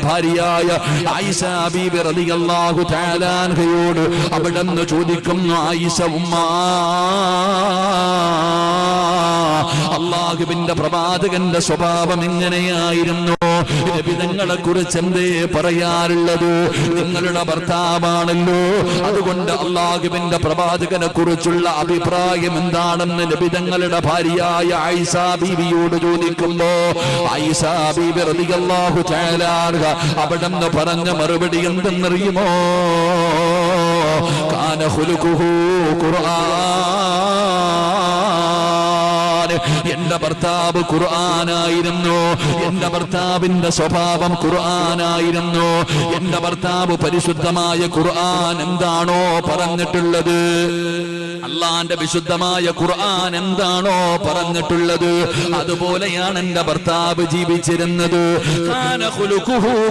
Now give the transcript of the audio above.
ഭാര്യയായ ആയിഷ ബീബി റളിയല്ലാഹു തആല അൻഹയോട് അവിടുന്ന് ചോദിക്കുന്നു, ആയിഷ ഉമ്മ, അല്ലാഹുവിന്റെ പ്രവാചകന്റെ സ്വഭാവം എങ്ങനെയായിരുന്നു? നബി തങ്ങളെ കുറിച്ച് എന്തേ പറയാറുള്ളത്? നിങ്ങളുടെ ഭർത്താവാണല്ലോ, അതുകൊണ്ട് അല്ലാഹുവിന്റെ പ്രവാചകനെ കുറിച്ചുള്ള അഭിപ്രായം എന്താണെന്ന് നബി തങ്ങളുടെ ഭാര്യയായ ആയിഷ ബീവിയോട് ചോദിക്കുമ്പോ ആയിഷ ബീബി റളിയല്ലാഹു തആല അവിടുന്ന് പറഞ്ഞ മറുപടി എന്തെന്നറിയുമോ? കാന ഖുലുഖുഹു ഖുർആൻ. എന്റെ ഭർത്താവ് ഖുർആനായിരുന്നു. എന്റെ ഭർത്താവിന്റെ സ്വഭാവം ഖുർആനായിരുന്നു. എന്റെ ഭർത്താവ് പരിശുദ്ധമായ ഖുർആൻ എന്താണോ പറഞ്ഞിട്ടുള്ളത്, അള്ളാന്റെ വിശുദ്ധമായ ഖുർആൻ എന്താണോ പറഞ്ഞിട്ടുള്ളത്, അതുപോലെയാണ് എന്റെ ഭർത്താവ് ജീവിച്ചിരുന്നത്. കാന ഖുലുഖുഹു